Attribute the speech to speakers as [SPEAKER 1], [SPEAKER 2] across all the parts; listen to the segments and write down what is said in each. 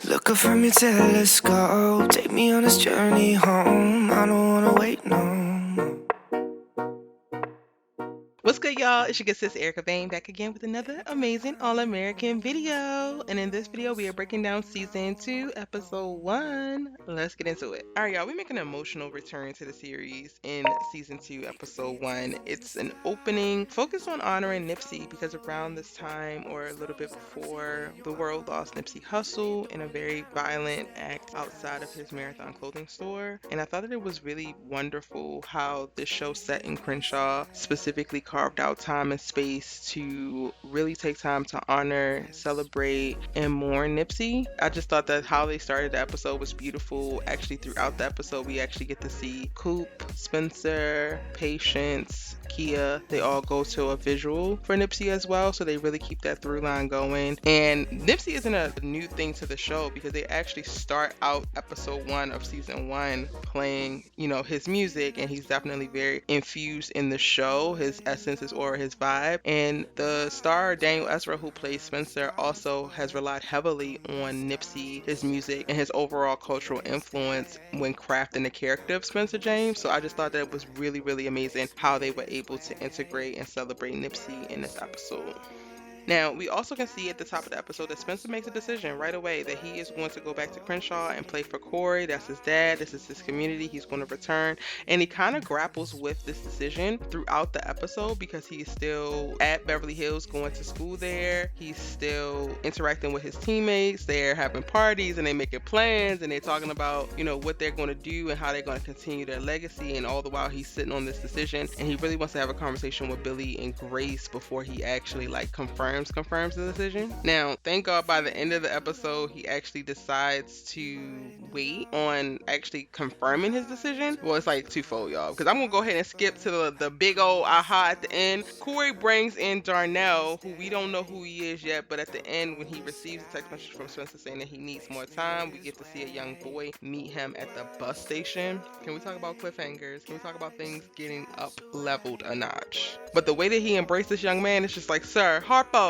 [SPEAKER 1] Look up from your telescope, take me on this journey home. I don't wanna wait no more.
[SPEAKER 2] What's good, y'all? It's your good sis Erica Vane back again with another amazing All American video. And in this video, we are breaking down season 2, episode 1. Let's get into it. All right, y'all, we make an emotional return to the series in season 2, episode 1. It's an opening focused on honoring Nipsey because around this time, or a little bit before, the world lost Nipsey Hussle in a very violent act outside of his Marathon clothing store. And I thought that it was really wonderful how this show set in Crenshaw specifically carved out time and space to really take time to honor, celebrate, and mourn Nipsey. I just thought that how they started the episode was beautiful. Actually, throughout the episode, we actually get to see Coop, Spencer, Patience, Kia, they all go to a visual for Nipsey as well, so they really keep that through line going. And Nipsey isn't a new thing to the show because they actually start out episode 1 of season 1 playing, his music, and he's definitely very infused in the show, his essence, his aura, his vibe. And the star Daniel Ezra, who plays Spencer, also has relied heavily on Nipsey, his music, and his overall cultural influence when crafting the character of Spencer James. So I just thought that it was really, really amazing how they were able to integrate and celebrate Nipsey in this episode. Now, we also can see at the top of the episode that Spencer makes a decision right away that he is going to go back to Crenshaw and play for Corey. That's his dad. This is his community. He's going to return. And he kind of grapples with this decision throughout the episode because he's still at Beverly Hills going to school there. He's still interacting with his teammates. They're having parties and they're making plans and they're talking about, what they're going to do and how they're going to continue their legacy. And all the while he's sitting on this decision, and he really wants to have a conversation with Billy and Grace before he actually confirms the decision. Now, thank God by the end of the episode, he actually decides to wait on actually confirming his decision. Well, it's like twofold, y'all, because I'm gonna go ahead and skip to the big old aha at the end. Corey brings in Darnell, who we don't know who he is yet, but at the end, when he receives a text message from Spencer saying that he needs more time, we get to see a young boy meet him at the bus station. Can we talk about cliffhangers? Can we talk about things getting up leveled a notch? But the way that he embraced this young man is just like, sir, Harpo,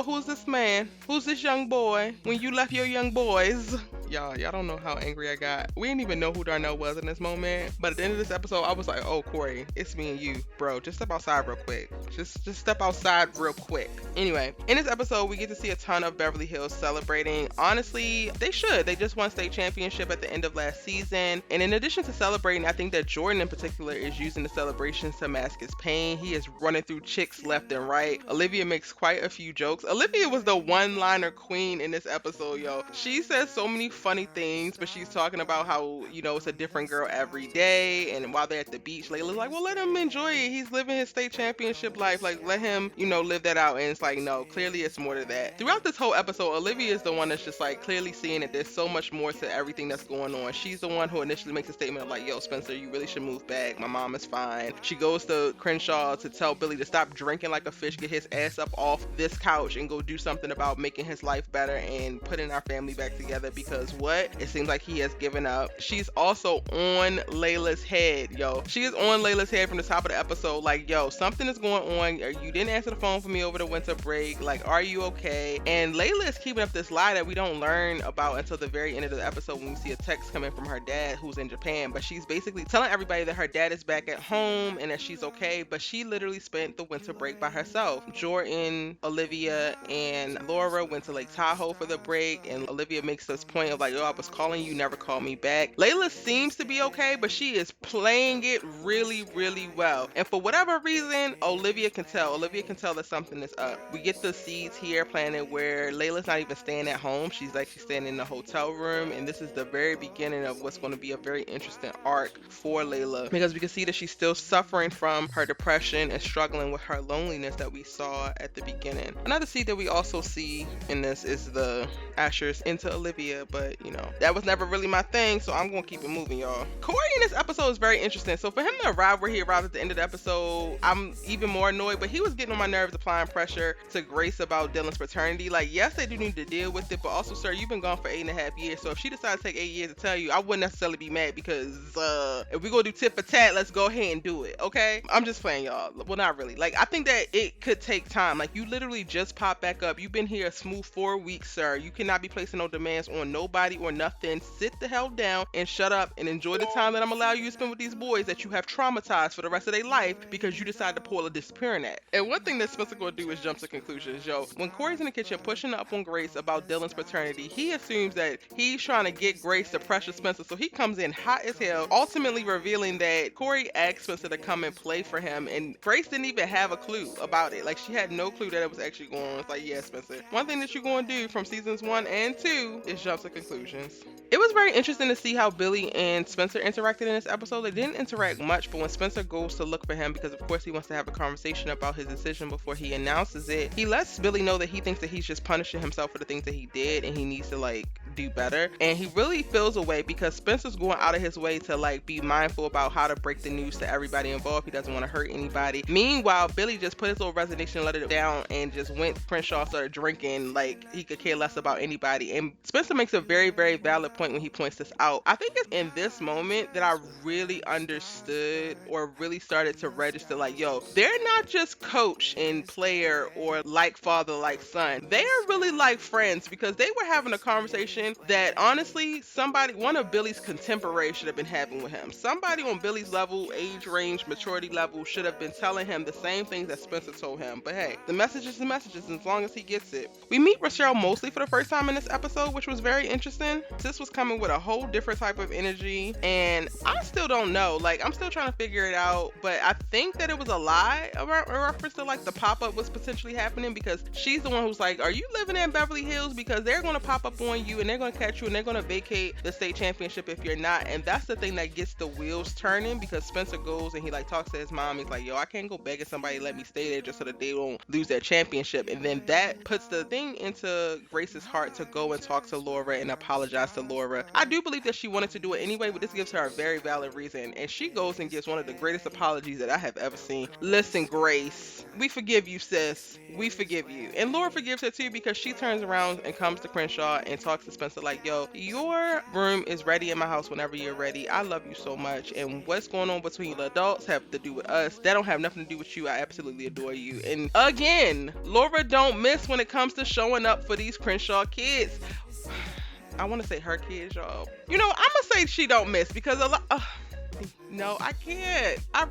[SPEAKER 2] who's this man? Who's this young boy? When you left your young boys. Y'all don't know how angry I got. We didn't even know who Darnell was in this moment. But at the end of this episode, I was like, oh, Corey, it's me and you. Bro, just step outside real quick. Just step outside real quick. Anyway, in this episode, we get to see a ton of Beverly Hills celebrating. Honestly, they should. They just won state championship at the end of last season. And in addition to celebrating, I think that Jordan in particular is using the celebrations to mask his pain. He is running through chicks left and right. Olivia makes quite a few jokes. Olivia was the one-liner queen in this episode, yo. She says so many funny things, but she's talking about how, it's a different girl every day. And while they're at the beach, Layla's like, well, let him enjoy it. He's living his state championship life. Like, let him, live that out. And it's like, no, clearly it's more to that. Throughout this whole episode, Olivia is the one that's just like clearly seeing that there's so much more to everything that's going on. She's the one who initially makes a statement of like, yo, Spencer, you really should move back. My mom is fine. She goes to Crenshaw to tell Billy to stop drinking like a fish, get his ass up off this couch and go do something about making his life better and putting our family back together, because what? It seems like he has given up. She's also on Layla's head, yo. She is on Layla's head from the top of the episode, like, yo, something is going on. You didn't answer the phone for me over the winter break. Like, are you okay? And Layla is keeping up this lie that we don't learn about until the very end of the episode when we see a text coming from her dad who's in Japan. But she's basically telling everybody that her dad is back at home and that she's okay, but she literally spent the winter break by herself. Jordan, Olivia, and Laura went to Lake Tahoe for the break, and Olivia makes this point of like, oh, I was calling you, never called me back. Layla seems to be okay, but she is playing it really, really well. And for whatever reason, Olivia can tell that something is up. We get the seeds here planted where Layla's not even staying at home. She's staying in the hotel room, and this is the very beginning of what's going to be a very interesting arc for Layla, because we can see that she's still suffering from her depression and struggling with her loneliness that we saw at the beginning. Another seed that we also see in this is the Asher's into Olivia, but but that was never really my thing, so I'm gonna keep it moving, y'all. Corey in this episode is very interesting. So for him to arrive where he arrived at the end of the episode, I'm even more annoyed, but he was getting on my nerves, applying pressure to Grace about Dillon's paternity. Like, yes, they do need to deal with it, but also, sir, you've been gone for 8.5 years, so if she decides to take 8 years to tell you, I wouldn't necessarily be mad, because if we gonna do tit for tat, let's go ahead and do it, okay? I'm just playing, y'all. Well, not really. Like, I think that it could take time. Like, you literally just popped back up. You've been here a smooth 4 weeks, sir. You cannot be placing no demands on nobody or nothing. Sit the hell down and shut up and enjoy the time that I'm allowing you to spend with these boys that you have traumatized for the rest of their life because you decided to pull a disappearing act. And one thing that Spencer gonna do is jump to conclusions, yo. When Corey's in the kitchen pushing up on Grace about Dillon's paternity, he assumes that he's trying to get Grace to pressure Spencer, so he comes in hot as hell, ultimately revealing that Corey asked Spencer to come and play for him, and Grace didn't even have a clue about it. Like, she had no clue that it was actually going on. It's like, yeah, Spencer, one thing that you're going to do from seasons 1 and 2 is jump to conclusions. It was very interesting to see how Billy and Spencer interacted in this episode. They didn't interact much, but when Spencer goes to look for him, because of course he wants to have a conversation about his decision before he announces it, he lets Billy know that he thinks that he's just punishing himself for the things that he did and he needs to like do better. And he really feels away because Spencer's going out of his way to like be mindful about how to break the news to everybody involved. He doesn't want to hurt anybody. Meanwhile, Billy just put his little resignation, let it down, and just went Crenshaw, started drinking like he could care less about anybody. And Spencer makes a very, very valid point when he points this out. I think it's in this moment that I really understood or really started to register like, yo, they're not just coach and player or like father, like son. They are really like friends, because they were having a conversation that honestly one of Billy's contemporaries should have been having with him. Somebody on Billy's level, age range, maturity level should have been telling him the same things that Spencer told him. But hey, the message is the messages, and as long as he gets it. We meet Rochelle mostly for the first time in this episode, which was very interesting. Sis was coming with a whole different type of energy, and I still don't know. Like, I'm still trying to figure it out, but I think that it was a lie about a reference to like the pop-up was potentially happening, because she's the one who's like, are you living in Beverly Hills? Because they're going to pop up on you and they're going to catch you and they're going to vacate the state championship if you're not. And that's the thing that gets the wheels turning, because Spencer goes and he like talks to his mom. He's like, yo, I can't go begging somebody to let me stay there just so that they don't lose their championship. And then that puts the thing into Grace's heart to go and talk to Laura and apologize to Laura. I do believe that she wanted to do it anyway, but this gives her a very valid reason. And she goes and gives one of the greatest apologies that I have ever seen. Listen, Grace, we forgive you, sis. We forgive you. And Laura forgives her too, because she turns around and comes to Crenshaw and talks to Spencer like, yo, your room is ready in my house whenever you're ready. I love you so much. And what's going on between the adults have to do with us. That don't have nothing to do with you. I absolutely adore you. And again, Laura don't miss when it comes to showing up for these Crenshaw kids. I want to say her kids, y'all. I'm going to say she don't miss, because a lot... No, I can't. I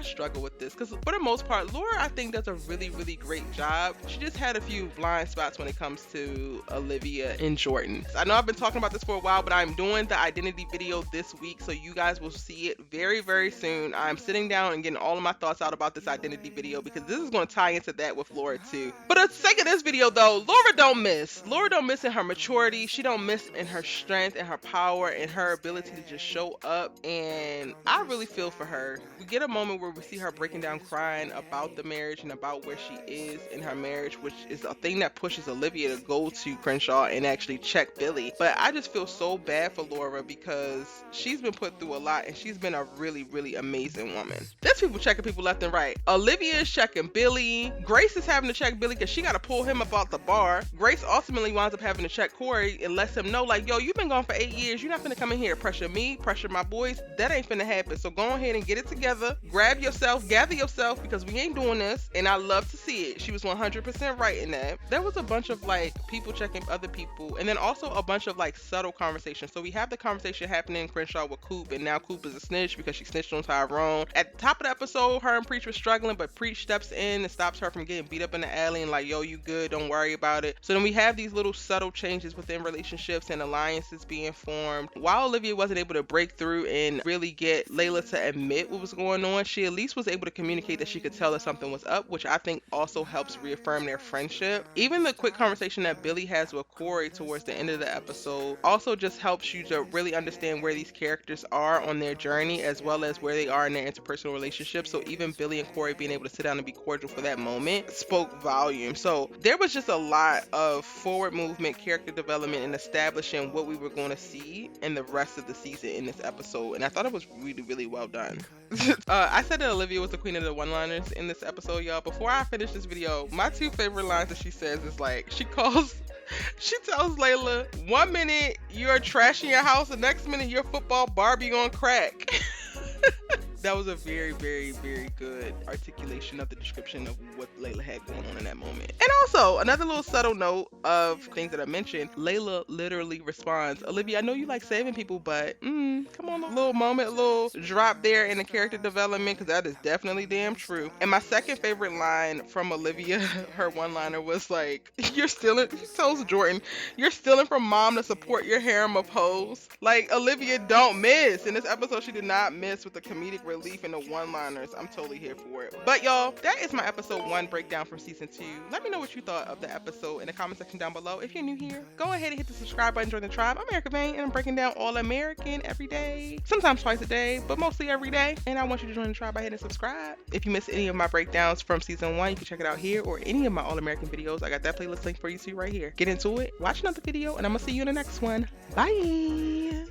[SPEAKER 2] struggle with this, because for the most part, Laura, I think, does a really, really great job. She just had a few blind spots when it comes to Olivia and Jordan. I know I've been talking about this for a while, but I'm doing the identity video this week, so you guys will see it very, very soon. I'm sitting down and getting all of my thoughts out about this identity video, because this is going to tie into that with Laura too. But for the sake of this video though, Laura don't miss. Laura don't miss in her maturity. She don't miss in her strength and her power and her ability to just show up. And I really feel for her. We get a moment where we see her breaking down crying about the marriage and about where she is in her marriage, which is a thing that pushes Olivia to go to Crenshaw and actually check Billy. But I just feel so bad for Laura, because she's been put through a lot and she's been a really, really amazing woman. There's people checking people left and right. Olivia is checking Billy. Grace is having to check Billy because she got to pull him up out the bar. Grace ultimately winds up having to check Corey and lets him know like, yo, you've been gone for 8 years. You're not finna come in here pressure me, pressure my boys. That ain't finna happen. So go ahead and get it together. Grab yourself, gather yourself, because we ain't doing this. And I love to see it. She was 100% right in that. There was a bunch of like people checking other people, and then also a bunch of like subtle conversations. So we have the conversation happening in Crenshaw with Coop, and now Coop is a snitch because she snitched on Tyrone. At the top of the episode, her and Preach were struggling, but Preach steps in and stops her from getting beat up in the alley and like, yo, you good, don't worry about it. So then we have these little subtle changes within relationships and alliances being formed. While Olivia wasn't able to break through and really get Layla to admit what was going on, she at least was able to communicate that she could tell that something was up, which I think also helps reaffirm their friendship. Even the quick conversation that Billy has with Corey towards the end of the episode also just helps you to really understand where these characters are on their journey, as well as where they are in their interpersonal relationships. So even Billy and Corey being able to sit down and be cordial for that moment spoke volume. So there was just a lot of forward movement, character development, and establishing what we were going to see in the rest of the season in this episode, and I thought it was really, really well done. I said that Olivia was the queen of the one-liners in this episode, y'all. Before I finish this video, my two favorite lines that she says is like, she tells Layla, 1 minute you're trashing your house, the next minute you're football Barbie on crack. That was a very, very, very good articulation of the description of what Layla had going on in that moment. And also, another little subtle note of things that I mentioned, Layla literally responds, Olivia, I know you like saving people, but come on, a little moment, a little drop there in the character development, because that is definitely damn true. And my second favorite line from Olivia, her one-liner was like, you're stealing, she tells Jordan, you're stealing from mom to support your harem of hoes. Like, Olivia don't miss. In this episode, she did not miss with the comedic relief and the one-liners. I'm totally here for it. But y'all, that is my episode 1 breakdown from season 2. Let me know what you thought of the episode in the comment section down below. If you're new here, go ahead and hit the subscribe button, join the tribe. I'm Erica Vane, and I'm breaking down All American every day, sometimes twice a day, but mostly every day. And I want you to join the tribe by hitting subscribe. If you missed any of my breakdowns from season 1, you can check it out here, or any of my All American videos. I got that playlist link for you too right here. Get into it, watch another video, and I'm gonna see you in the next one. Bye.